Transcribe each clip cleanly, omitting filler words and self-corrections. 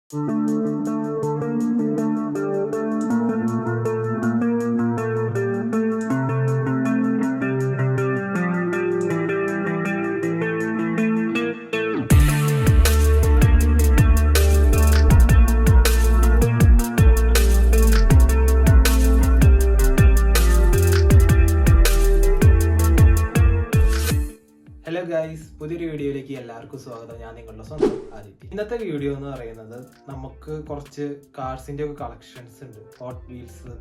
Hello guys, പുതിയൊരു വീഡിയോയിലേക്ക് എല്ലാവർക്കും സ്വാഗതം. ഞാൻ നിങ്ങളുടെ സ്വന്തം ആദിത്യ. ഇന്നത്തെ വീഡിയോ എന്ന് പറയുന്നത് നമുക്ക് കുറച്ച് കാർസിൻ്റെ ഒക്കെ കളക്ഷൻസ് ഉണ്ട്. ഹോട്ട് വീൽസ്,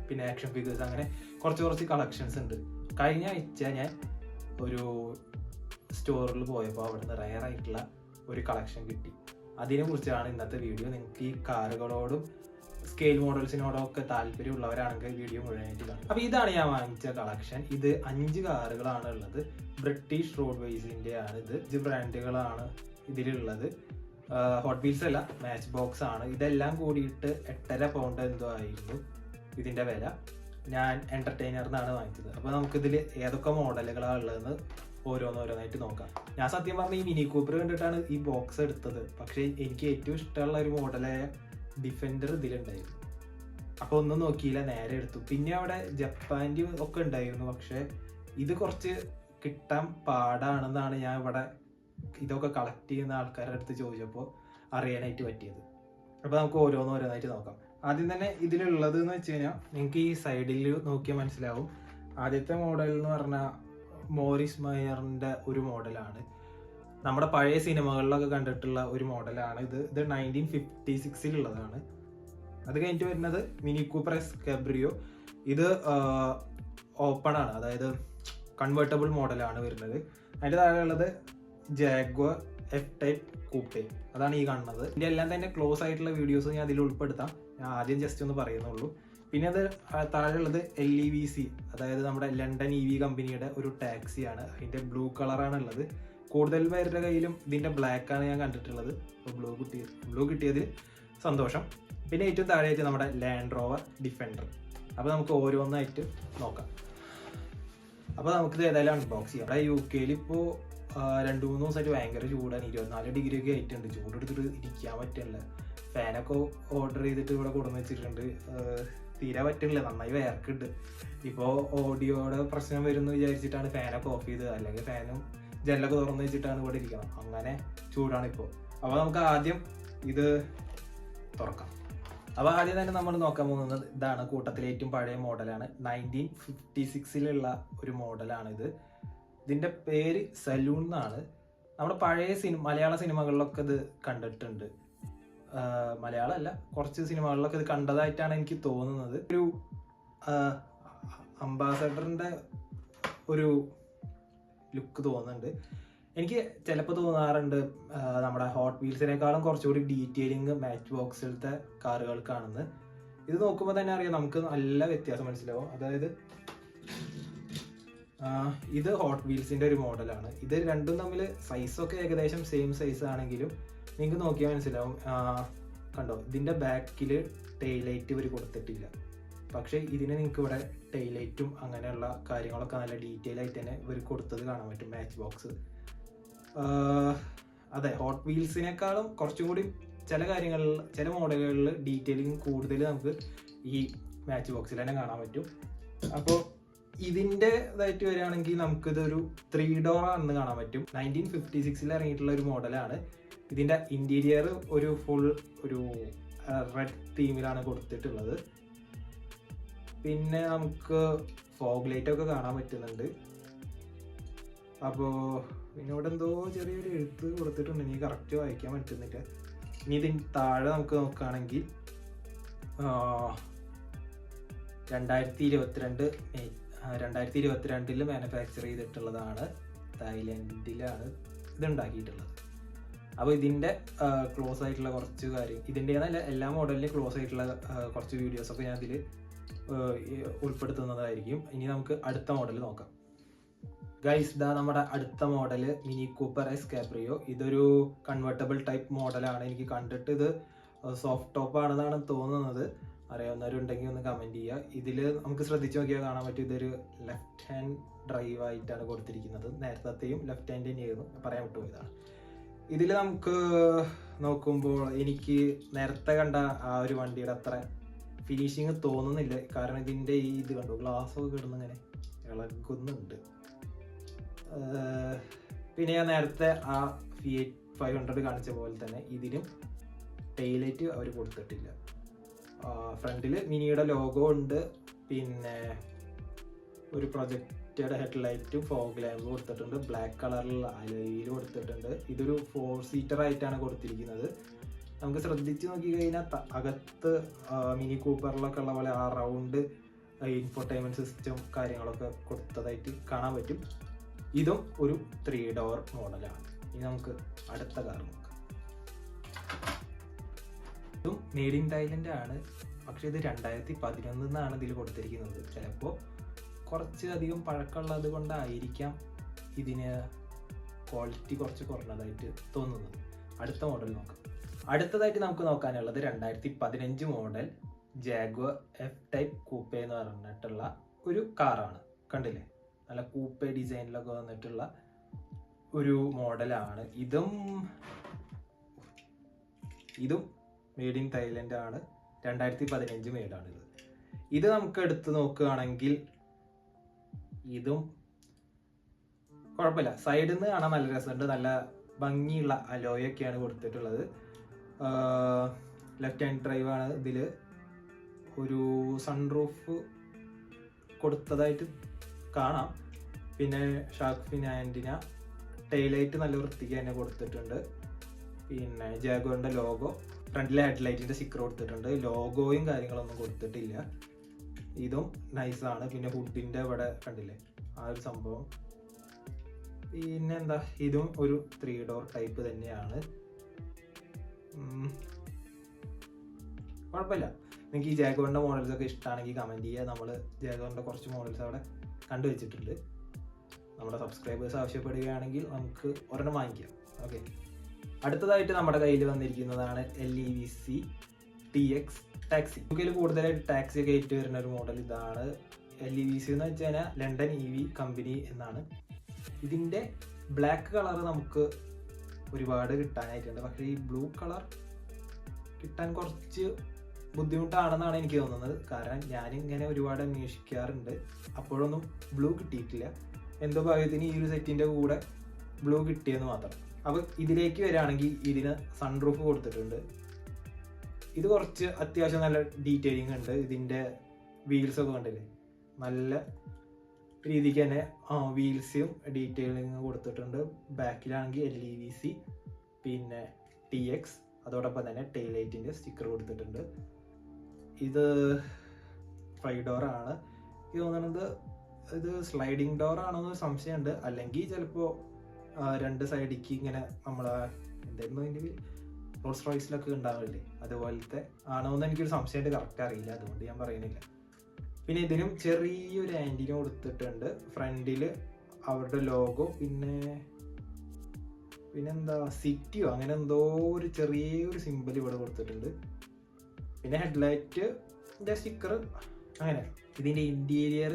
പിന്നെ ആക്ഷൻ ഫിഗേഴ്സ്, അങ്ങനെ കുറച്ച് കളക്ഷൻസ് ഉണ്ട്. കഴിഞ്ഞ ആഴ്ച ഞാൻ ഒരു സ്റ്റോറിൽ പോയപ്പോൾ അവിടുന്ന് റയർ ആയിട്ടുള്ള ഒരു കളക്ഷൻ കിട്ടി. അതിനെ കുറിച്ചാണ് ഇന്നത്തെ വീഡിയോ. നിങ്ങൾക്ക് ഈ കാറുകളോടും സ്കെയിൽ മോഡൽസിനോടൊക്കെ ഒക്കെ താല്പര്യമുള്ളവരാണെങ്കിൽ വീഡിയോ മുഴുവനായിട്ട് കാണും. അപ്പോൾ ഇതാണ് ഞാൻ വാങ്ങിച്ച കളക്ഷൻ. ഇത് 5 കാറുകളാണ് ഉള്ളത്. ബ്രിട്ടീഷ് റോഡ് വേസിൻ്റെ ആണ് ഇത്. 5 ബ്രാൻഡുകളാണ് ഇതിലുള്ളത്. ഹോട്ട് വീൽസ് അല്ല, മാച്ച് ബോക്സ് ആണ്. ഇതെല്ലാം കൂടിയിട്ട് 8.5 പൗണ്ട് എന്തോ ആയിരുന്നു ഇതിൻ്റെ വില. ഞാൻ എൻ്റർടൈനറിനാണ് വാങ്ങിച്ചത്. അപ്പോൾ നമുക്കിതിൽ ഏതൊക്കെ മോഡലുകളാണ് ഉള്ളതെന്ന് ഓരോന്നായിട്ട് നോക്കാം. ഞാൻ സത്യം പറഞ്ഞാൽ ഈ മിനി കൂപ്പർ കണ്ടിട്ടാണ് ഈ ബോക്സ് എടുത്തത്. പക്ഷേ എനിക്ക് ഏറ്റവും ഇഷ്ടമുള്ള ഒരു മോഡലായ ഡിഫൻഡർ ഇതിലുണ്ടായിരുന്നു. അപ്പോൾ ഒന്നും നോക്കിയില്ല, നേരെ എടുത്തു. പിന്നെ അവിടെ ജപ്പാൻ്റെ ഒക്കെ ഉണ്ടായിരുന്നു. പക്ഷേ ഇത് കുറച്ച് കിട്ടാൻ പാടാണെന്നാണ് ഞാൻ ഇവിടെ ഇതൊക്കെ കളക്ട് ചെയ്യുന്ന ആൾക്കാരുടെ അടുത്ത് ചോദിച്ചപ്പോൾ അറിയാനായിട്ട് പറ്റിയത്. അപ്പോൾ നമുക്ക് ഓരോന്നായിട്ട് നോക്കാം. ആദ്യം തന്നെ ഇതിലുള്ളത് എന്ന് വെച്ച് കഴിഞ്ഞാൽ നിങ്ങൾക്ക് ഈ സൈഡിൽ നോക്കിയാൽ മനസ്സിലാവും. ആദ്യത്തെ മോഡൽ എന്ന് പറഞ്ഞാൽ മോറിസ് മയറിൻ്റെ ഒരു മോഡലാണ്. നമ്മുടെ പഴയ സിനിമകളിലൊക്കെ കണ്ടിട്ടുള്ള ഒരു മോഡലാണ് ഇത്. 1956 അത് കഴിഞ്ഞിട്ട് വരുന്നത് മിനി കൂപ്പർ എസ് കാബ്രിയോ. ഇത് ഓപ്പൺ ആണ്, അതായത് കൺവേർട്ടബിൾ മോഡലാണ് വരുന്നത്. അതിൻ്റെ താഴെ ഉള്ളത് ജാഗ്വർ എഫ് ടൈപ്പ് കൂപ്പേ, അതാണ് ഈ കാണുന്നത്. ഇതിൻ്റെ എല്ലാം തന്നെ ക്ലോസ് ആയിട്ടുള്ള വീഡിയോസ് ഞാൻ അതിൽ ഉൾപ്പെടുത്താം. ഞാൻ ആദ്യം ജസ്റ്റ് ഒന്ന് പറയുന്നുള്ളൂ. പിന്നെ അത് താഴെ ഉള്ളത് LEVC, അതായത് നമ്മുടെ ലണ്ടൻ EV കമ്പനിയുടെ ഒരു ടാക്സിയാണ്. അതിൻ്റെ ബ്ലൂ കളറാണ് ഉള്ളത്. കൂടുതൽ പേരുടെ കയ്യിലും ഇതിൻ്റെ ബ്ലാക്കാണ് ഞാൻ കണ്ടിട്ടുള്ളത്. അപ്പോൾ ബ്ലൂ കിട്ടിയതിൽ സന്തോഷം. പിന്നെ ഏറ്റവും താഴെയായിട്ട് നമ്മുടെ ലാൻഡ് റോവർ ഡിഫൻഡർ. അപ്പോൾ നമുക്ക് ഓരോന്നായിട്ട് നോക്കാം. അപ്പോൾ നമുക്കിത് ഏതായാലും അൺബോക്സ് ചെയ്യാം. അവിടെ UK ഇപ്പോൾ 2-3 ദിവസമായിട്ട് ഭയങ്കര ചൂടാണ്. 24 ഡിഗ്രി ഒക്കെ ആയിട്ടുണ്ട്. ചൂടെടുത്തിട്ട് ഇരിക്കാൻ പറ്റില്ല. ഫാനൊക്കെ ഓർഡർ ചെയ്തിട്ട് ഇവിടെ കൊണ്ടുവന്ന് വെച്ചിട്ടുണ്ട്. തീരെ പറ്റില്ല, നന്നായി വേർക്കുണ്ട്. ഇപ്പോൾ ഓഡിയോയുടെ പ്രശ്നം വരുമെന്ന് വിചാരിച്ചിട്ടാണ് ഫാനൊക്കെ ഓഫ് ചെയ്തത്. അല്ലെങ്കിൽ ഫാനും ജനലൊക്കെ തുറന്നു വെച്ചിട്ടാണ് ഇവിടെ ഇരിക്കണം. അങ്ങനെ ചൂടാണ് ഇപ്പോൾ. അപ്പോൾ നമുക്ക് ആദ്യം ഇത് തുറക്കാം. അപ്പോൾ ആദ്യം തന്നെ നമ്മൾ നോക്കാൻ പോകുന്നത് ഇതാണ്. കൂട്ടത്തിലെ ഏറ്റവും പഴയ മോഡലാണ്. 1956 ഒരു മോഡലാണിത്. ഇതിൻ്റെ പേര് സലൂൺ എന്നാണ്. നമ്മുടെ പഴയ മലയാള സിനിമകളിലൊക്കെ ഇത് കണ്ടിട്ടുണ്ട്. മലയാളമല്ല, കുറച്ച് സിനിമകളിലൊക്കെ ഇത് കണ്ടതായിട്ടാണ് എനിക്ക് തോന്നുന്നത്. ഒരു അംബാസഡറിൻ്റെ ഒരു ലുക്ക് തോന്നുന്നുണ്ട്. എനിക്ക് ചിലപ്പോൾ തോന്നാറുണ്ട് നമ്മുടെ ഹോട്ട് വീൽസിനേക്കാളും കുറച്ചുകൂടി ഡീറ്റെയിലിങ് മാച്ച് ബോക്സിലത്തെ കാറുകൾക്കാണെന്ന്. ഇത് നോക്കുമ്പോൾ തന്നെ അറിയാം, നമുക്ക് നല്ല വ്യത്യാസം മനസ്സിലാവും. അതായത് ഇത് ഹോട്ട് വീൽസിൻ്റെ ഒരു മോഡലാണ്. ഇത് രണ്ടും തമ്മിൽ സൈസൊക്കെ ഏകദേശം സെയിം സൈസ് ആണെങ്കിലും നിങ്ങൾക്ക് നോക്കിയാൽ മനസ്സിലാവും. കണ്ടോ, ഇതിൻ്റെ ബാക്കിൽ ടെയിലൈറ്റ് ഇവർ കൊടുത്തിട്ടില്ല. പക്ഷേ ഇതിന് നിങ്ങൾക്ക് ഇവിടെ ടെയിലൈറ്റും അങ്ങനെയുള്ള കാര്യങ്ങളൊക്കെ നല്ല ഡീറ്റെയിൽ ആയിട്ട് തന്നെ ഇവർ കൊടുത്തത് കാണാൻ പറ്റും. മാച്ച് ബോക്സ് അതെ, ഹോട്ട് വീൽസിനേക്കാളും കുറച്ചും കൂടി ചില മോഡലുകളിൽ ഡീറ്റെയിലിംഗ് കൂടുതൽ നമുക്ക് ഈ മാച്ച് ബോക്സിൽ തന്നെ കാണാൻ പറ്റും. അപ്പോൾ ഇതിൻ്റെ ഇതായിട്ട് വരികയാണെങ്കിൽ നമുക്കിതൊരു 3 ഡോർ ആണെന്ന് കാണാൻ പറ്റും. 1956 ഇറങ്ങിയിട്ടുള്ള ഒരു മോഡലാണ്. ഇതിൻ്റെ ഇൻറ്റീരിയർ ഒരു ഫുൾ റെഡ് തീമിലാണ് കൊടുത്തിട്ടുള്ളത്. പിന്നെ നമുക്ക് ഫോഗ് ലൈറ്റ് ഒക്കെ കാണാൻ പറ്റുന്നുണ്ട്. അപ്പോൾ പിന്നെ ഇവിടെ എന്തോ ചെറിയൊരു എഴുത്ത് കൊടുത്തിട്ടുണ്ട്, എനിക്ക് കറക്റ്റ് വായിക്കാൻ പറ്റുന്നില്ല. ഇനി ഇതിന് താഴെ നമുക്ക് നോക്കുകയാണെങ്കിൽ 2022 മാനുഫാക്ചർ ചെയ്തിട്ടുള്ളതാണ്. തായ്ലൻഡിലാണ് ഇത് ഉണ്ടാക്കിയിട്ടുള്ളത്. അപ്പോൾ ഇതിൻ്റെ ക്ലോസ് ആയിട്ടുള്ള കുറച്ച് കാര്യം, ഇതിൻ്റെ എല്ലാ മോഡലിലും ക്ലോസ് ആയിട്ടുള്ള കുറച്ച് വീഡിയോസൊക്കെ ഞാൻ ഇതിൽ ഉൾപ്പെടുത്തുന്നതായിരിക്കും. ഇനി നമുക്ക് അടുത്ത മോഡൽ നോക്കാം. ഗൈസ്, ഇതാ നമ്മുടെ അടുത്ത model mini Cooper S Cabrio. ഇതൊരു കൺവേർട്ടബിൾ ടൈപ്പ് മോഡലാണ്. എനിക്ക് കണ്ടിട്ട് ഇത് സോഫ്റ്റ് ടോപ്പ് ആണെന്നാണ് തോന്നുന്നത്. അറിയാവുന്നവരുണ്ടെങ്കിൽ ഒന്ന് കമൻറ്റ് ചെയ്യുക. ഇതിൽ നമുക്ക് ശ്രദ്ധിച്ച് നോക്കിയാൽ കാണാൻ പറ്റും, ഇതൊരു ലെഫ്റ്റ് ഹാൻഡ് ഡ്രൈവ് ആയിട്ടാണ് കൊടുത്തിരിക്കുന്നത്. നേരത്തെയും ലെഫ്റ്റ് ഹാൻഡ് തന്നെയായിരുന്നു, പറയാൻ വിട്ടുപോയതാണ്. ഇതിൽ നമുക്ക് നോക്കുമ്പോൾ എനിക്ക് നേരത്തെ കണ്ട ആ ഒരു വണ്ടിയുടെ അത്ര ഫിനിഷിങ് തോന്നുന്നില്ല. കാരണം ഇതിൻ്റെ ഈ ഇത് കണ്ടു, ഗ്ലാസ് ഒക്കെ കിടന്ന് ഇങ്ങനെ ഇളകുന്നുണ്ട്. പിന്നെ ഞാൻ നേരത്തെ ആ Fiat 500 കാണിച്ച പോലെ തന്നെ ഇതിനും ടൈലൈറ്റ് അവർ കൊടുത്തിട്ടില്ല. ഫ്രണ്ടിൽ മിനിയുടെ ലോഗോ ഉണ്ട്, പിന്നെ ഒരു പ്രൊജക്റ്റഡ് ഹെഡ്ലൈറ്റും ഫോഗ് ലാമ്പ് കൊടുത്തിട്ടുണ്ട്, ബ്ലാക്ക് കളറിൽ അലോയിൽ കൊടുത്തിട്ടുണ്ട്. ഇതൊരു 4 സീറ്റർ ആയിട്ടാണ് കൊടുത്തിരിക്കുന്നത്. നമുക്ക് ശ്രദ്ധിച്ച് നോക്കി കഴിഞ്ഞാൽ അകത്ത് മിനി കൂപ്പറിലൊക്കെ ഉള്ള പോലെ ആ റൗണ്ട് ഇൻഫോർടൈൻമെന്റ് സിസ്റ്റം കാര്യങ്ങളൊക്കെ കൊടുത്തതായിട്ട് കാണാൻ പറ്റും. ഇതും ഒരു 3 ഡോർ മോഡലാണ്. ഇനി നമുക്ക് അടുത്ത കാർ നോക്കാം. ഇതും മെയ്ഡ് ഇൻ തായ്ലൻഡ് ആണ്, പക്ഷെ ഇത് 2011 ഇതിൽ കൊടുത്തിരിക്കുന്നത്. ചിലപ്പോൾ കുറച്ച് അധികം പഴക്കമുള്ളത് കൊണ്ടായിരിക്കാം ഇതിന് ക്വാളിറ്റി കുറച്ച് കുറഞ്ഞതായിട്ട് തോന്നുന്നത്. അടുത്ത മോഡൽ നോക്കാം. അടുത്തതായിട്ട് നമുക്ക് നോക്കാനുള്ളത് 2015 മോഡൽ ജാഗ്വർ F-Type കൂപ്പെ എന്ന് പറഞ്ഞിട്ടുള്ള ഒരു കാറാണ്. കണ്ടില്ലേ, നല്ല കൂപ്പെ ഡിസൈനിലൊക്കെ വന്നിട്ടുള്ള ഒരു മോഡലാണ്. ഇതും മെയ്ഡ് ഇൻ തായ്ലൻഡ് ആണ്, 2015 മെയ്ഡാണിത്. ഇത് നമുക്ക് എടുത്ത് നോക്കുകയാണെങ്കിൽ ഇതും കുഴപ്പമില്ല. സൈഡിൽ നിന്ന് കാണാൻ നല്ല രസമുണ്ട്, നല്ല ഭംഗിയുള്ള അലോയൊക്കെയാണ് കൊടുത്തിട്ടുള്ളത്. ലെഫ്റ്റ് ഹാൻഡ് ഡ്രൈവ് ആണ്. ഇതിൽ ഒരു സൺറൂഫ് കൊടുത്തതായിട്ട് കാണാം. പിന്നെ ഷാർക്ക് ഫിൻ ആൻറ്റിന, ടൈലൈറ്റ് നല്ല വൃത്തിക്ക് തന്നെ കൊടുത്തിട്ടുണ്ട്. പിന്നെ ജാഗ്വറിൻ്റെ ലോഗോ, ഫ്രണ്ടിലെ ഹെഡ്ലൈറ്റിൻ്റെ സ്റ്റിക്കർ കൊടുത്തിട്ടുണ്ട്. ലോഗോയും കാര്യങ്ങളൊന്നും കൊടുത്തിട്ടില്ല. ഇതും നൈസാണ്. പിന്നെ ഹുഡിൻ്റെ ഇവിടെ കണ്ടില്ലേ ആ ഒരു സംഭവം. പിന്നെ എന്താ, ഇതും ഒരു 3 ഡോർ ടൈപ്പ് തന്നെയാണ്. കുഴപ്പമില്ല. നിങ്ങൾക്ക് ഈ ജാഗ്വറിൻ്റെ മോഡൽസ് ഒക്കെ ഇഷ്ടമാണെങ്കിൽ കമൻറ്റ് ചെയ്യുക. നമ്മൾ ജാഗ്വറിൻ്റെ കുറച്ച് മോഡൽസ് അവിടെ കണ്ടുവച്ചിട്ടുണ്ട്. നമ്മുടെ സബ്സ്ക്രൈബേഴ്സ് ആവശ്യപ്പെടുകയാണെങ്കിൽ നമുക്ക് ഒരെണ്ണം വാങ്ങിക്കാം. ഓക്കെ, അടുത്തതായിട്ട് നമ്മുടെ കയ്യിൽ വന്നിരിക്കുന്നതാണ് LEVC TX ടാക്സി. യുകെയിൽ കൂടുതലായിട്ട് ടാക്സി ഒക്കെ ആയിട്ട് വരുന്ന ഒരു മോഡൽ ഇതാണ്. LEVC എന്ന് വെച്ച് കഴിഞ്ഞാൽ ലണ്ടൻ EV കമ്പനി എന്നാണ്. ഇതിൻ്റെ ബ്ലാക്ക് കളർ നമുക്ക് ഒരുപാട് കിട്ടാനായിട്ടുണ്ട്, പക്ഷേ ഈ ബ്ലൂ കളർ കിട്ടാൻ കുറച്ച് ബുദ്ധിമുട്ടാണെന്നാണ് എനിക്ക് തോന്നുന്നത്. കാരണം ഞാനിങ്ങനെ ഒരുപാട് അന്വേഷിക്കാറുണ്ട്, അപ്പോഴൊന്നും ബ്ലൂ കിട്ടിയിട്ടില്ല. എന്തോ ഭാഗ്യത്തിന് ഈ ഒരു സെറ്റിൻ്റെ കൂടെ ബ്ലൂ കിട്ടിയെന്ന് മാത്രം. അപ്പോൾ ഇതിലേക്ക് വരികയാണെങ്കിൽ ഇതിന് സൺറൂഫ് കൊടുത്തിട്ടുണ്ട്. ഇത് കുറച്ച് അത്യാവശ്യം നല്ല ഡീറ്റെയിലിംഗ് ഉണ്ട്. ഇതിൻ്റെ വീൽസൊക്കെ കണ്ടില്ലേ, നല്ല രീതിക്ക് തന്നെ വീൽസും ഡീറ്റെയിലിംഗ് കൊടുത്തിട്ടുണ്ട്. ബാക്കിലാണെങ്കിൽ LEVC പിന്നെ TX, അതോടൊപ്പം തന്നെ ടൈലൈറ്റിൻ്റെ സ്റ്റിക്കർ കൊടുത്തിട്ടുണ്ട്. ഇത് 5 ഡോറാണ്. ഇത് തോന്നുന്നത് ഇത് സ്ലൈഡിങ് ഡോർ ആണെന്ന് സംശയമുണ്ട്. അല്ലെങ്കിൽ ചിലപ്പോൾ 2 സൈഡിലേക്ക് ഇങ്ങനെ നമ്മളെ എന്തായിരുന്നു ഇതിൻ്റെ റോൾസ് റോയ്സിലൊക്കെ ഉണ്ടാവില്ലേ, അതുപോലത്തെ ആണോ എന്ന് എനിക്കൊരു സംശയമായിട്ട് കറക്റ്റ് അറിയില്ല, അതുകൊണ്ട് ഞാൻ പറയുന്നില്ല. പിന്നെ ഇതിനും ചെറിയൊരു ആൻറ്റിന കൊടുത്തിട്ടുണ്ട്. ഫ്രണ്ടിൽ അവരുടെ ലോഗോ, പിന്നെന്താ സിറ്റിയോ അങ്ങനെ എന്തോ ഒരു ചെറിയൊരു സിമ്പിൾ ഇവിടെ കൊടുത്തിട്ടുണ്ട്. പിന്നെ ഹെഡ്ലൈറ്റിൻ്റെ സ്റ്റിക്കർ അങ്ങനെ. ഇതിൻ്റെ ഇൻറ്റീരിയർ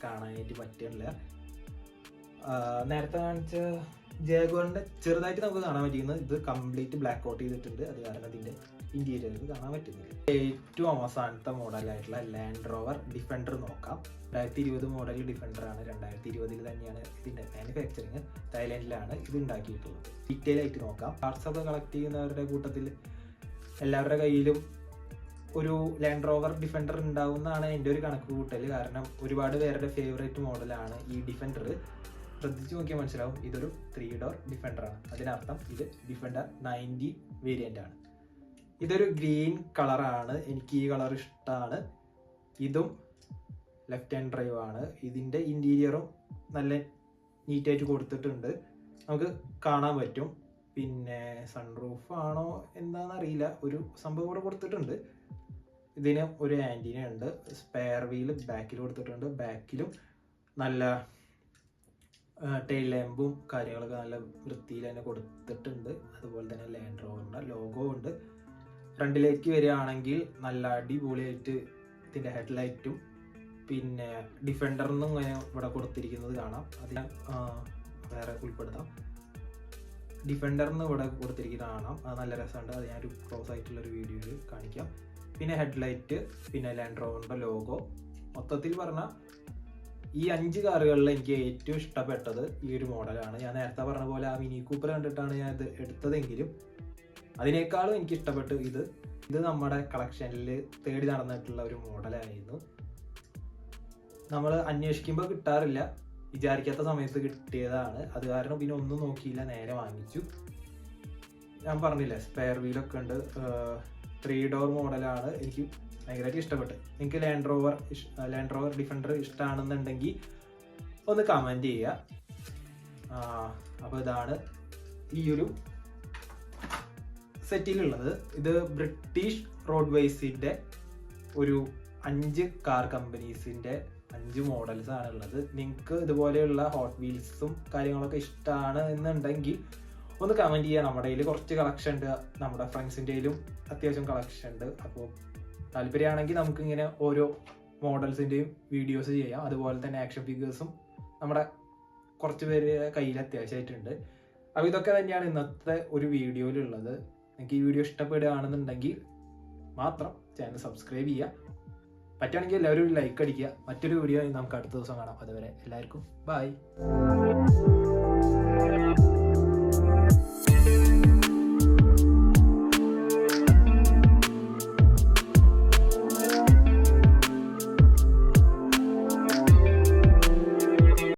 കാണാനായിട്ട് പറ്റില്ല. നേരത്തെ കാണിച്ച ജാഗ്വറിൻ്റെ ചെറുതായിട്ട് നമുക്ക് കാണാൻ പറ്റിയിരുന്നത് ഇത് കംപ്ലീറ്റ് ബ്ലാക്ക് ഔട്ട് ചെയ്തിട്ടുണ്ട്. അത് കാരണം അതിൻ്റെ ഇൻറ്റീരിയർ കാണാൻ പറ്റുന്നില്ല. ഏറ്റവും അവസാനത്തെ മോഡലായിട്ടുള്ള ലാൻഡ് റോവർ ഡിഫൻഡർ നോക്കാം. 2020 മോഡൽ ഡിഫൻഡർ ആണ്. 2020 തന്നെയാണ് ഇതിൻ്റെ മാനുഫാക്ചറിങ്. തായ്ലൻഡിലാണ് ഇത് ഉണ്ടാക്കിയിട്ടുള്ളത്. ഡീറ്റെയിൽ ആയിട്ട് നോക്കാം. പാർട്സ് ഒക്കെ കളക്ട് ചെയ്യുന്നവരുടെ കൂട്ടത്തിൽ എല്ലാവരുടെ കയ്യിലും ഒരു ലാൻഡ് റോവർ ഡിഫൻഡർ ഉണ്ടാവുന്നതാണ് എൻ്റെ ഒരു കണക്ക് കൂട്ടൽ. കാരണം ഒരുപാട് പേരുടെ ഫേവറേറ്റ് മോഡലാണ് ഈ ഡിഫൻഡർ. ശ്രദ്ധിച്ച് നോക്കിയാൽ മനസ്സിലാവും ഇതൊരു 3 ഡോർ ഡിഫൻഡറാണ്. അതിനർത്ഥം ഇത് ഡിഫൻഡർ 90 വേരിയൻ്റ് ആണ്. ഇതൊരു ഗ്രീൻ കളറാണ്, എനിക്ക് ഈ കളർ ഇഷ്ടമാണ്. ഇതും ലെഫ്റ്റ് ഹാൻഡ് ഡ്രൈവ് ആണ്. ഇതിൻ്റെ ഇൻറ്റീരിയറും നല്ല നീറ്റായിട്ട് കൊടുത്തിട്ടുണ്ട്, നമുക്ക് കാണാൻ പറ്റും. പിന്നെ സൺറൂഫ് ആണോ എന്താണെന്നറിയില്ല, ഒരു സംഭവം കൂടെ കൊടുത്തിട്ടുണ്ട്. ഇതിന് ഒരു ആൻറ്റിന ഉണ്ട്. സ്പെയർ വീല് ബാക്കിൽ കൊടുത്തിട്ടുണ്ട്. ബാക്കിലും നല്ല ടെയിൽ ലാമ്പും കാര്യങ്ങളൊക്കെ നല്ല വൃത്തിയിൽ തന്നെ കൊടുത്തിട്ടുണ്ട്. അതുപോലെ തന്നെ ലാൻഡ് റോവറിൻ്റെ ലോഗോ ഉണ്ട്. ഫ്രണ്ടിലേക്ക് വരികയാണെങ്കിൽ നല്ല അടിപൊളിയായിട്ട് ഇതിൻ്റെ ഹെഡ്ലൈറ്റും പിന്നെ ഡിഫൻഡറിനും ഇങ്ങനെ ഇവിടെ കൊടുത്തിരിക്കുന്നത് കാണാം. അത് ഞാൻ വേറെ ഉൾപ്പെടുത്താം. ഡിഫൻഡറിന് ഇവിടെ കൊടുത്തിരിക്കുന്ന കാണാം. അത് നല്ല രസമുണ്ട്. അത് ഞാനൊരു ക്ലോസ് ആയിട്ടുള്ളൊരു വീഡിയോയിൽ കാണിക്കാം. പിന്നെ ഹെഡ്ലൈറ്റ്, പിന്നെ ലാൻഡ് റോവറിൻ്റെ ലോഗോ. മൊത്തത്തിൽ പറഞ്ഞാൽ ഈ 5 കാറുകളിൽ എനിക്ക് ഏറ്റവും ഇഷ്ടപ്പെട്ടത് ഈ ഒരു മോഡലാണ്. ഞാൻ നേരത്തെ പറഞ്ഞ പോലെ ആ മിനി കൂപ്പർ കണ്ടിട്ടാണ് ഞാൻ ഇത് എടുത്തതെങ്കിലും അതിനേക്കാളും എനിക്ക് ഇഷ്ടപ്പെട്ടു ഇത് നമ്മുടെ കളക്ഷനിൽ തേടി നടന്നിട്ടുള്ള ഒരു മോഡലായിരുന്നു. നമ്മൾ അന്വേഷിക്കുമ്പോൾ കിട്ടാറില്ല, വിചാരിക്കാത്ത സമയത്ത് കിട്ടിയതാണ്. അത് കാരണം പിന്നെ ഒന്നും നോക്കിയില്ല, നേരെ വാങ്ങിച്ചു. ഞാൻ പറഞ്ഞില്ലേ സ്പെയർ വീലൊക്കെ ഉണ്ട്. 3 ഡോർ മോഡലാണ്. എനിക്ക് ഭയങ്കരമായിട്ട് ഇഷ്ടപ്പെട്ടു. നിങ്ങൾക്ക് ലാൻഡ് റോവർ ഡിഫൻഡർ ഇഷ്ടമാണെന്നുണ്ടെങ്കിൽ ഒന്ന് കമൻറ്റ് ചെയ്യുക. അപ്പോൾ ഇതാണ് ഈ ഒരു സെറ്റിലുള്ളത്. ഇത് ബ്രിട്ടീഷ് റോഡ്വേസിൻ്റെ ഒരു 5 കാർ കമ്പനീസിൻ്റെ 5 മോഡൽസ് ആണുള്ളത്. നിങ്ങൾക്ക് ഇതുപോലെയുള്ള ഹോട്ട് വീൽസും കാര്യങ്ങളൊക്കെ ഇഷ്ടമാണ് എന്നുണ്ടെങ്കിൽ ഒന്ന് കമൻറ്റ് ചെയ്യുക. നമ്മുടെ കയ്യിൽ കുറച്ച് കളക്ഷൻ ഉണ്ട്, നമ്മുടെ ഫ്രണ്ട്സിൻ്റെ കയ്യിലും അത്യാവശ്യം കളക്ഷൻ ഉണ്ട്. അപ്പോൾ താല്പര്യമാണെങ്കിൽ നമുക്കിങ്ങനെ ഓരോ മോഡൽസിൻ്റെയും വീഡിയോസ് ചെയ്യാം. അതുപോലെ തന്നെ ആക്ഷൻ ഫിഗേഴ്സും നമ്മുടെ കുറച്ച് പേര് കയ്യിൽ അത്യാവശ്യമായിട്ടുണ്ട്. അപ്പോൾ ഇതൊക്കെ തന്നെയാണ് ഇന്നത്തെ ഒരു വീഡിയോയിലുള്ളത്. നിങ്ങൾക്ക് ഈ വീഡിയോ ഇഷ്ടപ്പെടുകയാണെന്നുണ്ടെങ്കിൽ മാത്രം ചാനൽ സബ്സ്ക്രൈബ് ചെയ്യുക. പറ്റുകയാണെങ്കിൽ എല്ലാവരും ലൈക്ക് അടിക്കുക. മറ്റൊരു വീഡിയോ നമുക്ക് അടുത്ത ദിവസം കാണാം. അതുവരെ എല്ലാവർക്കും ബൈ.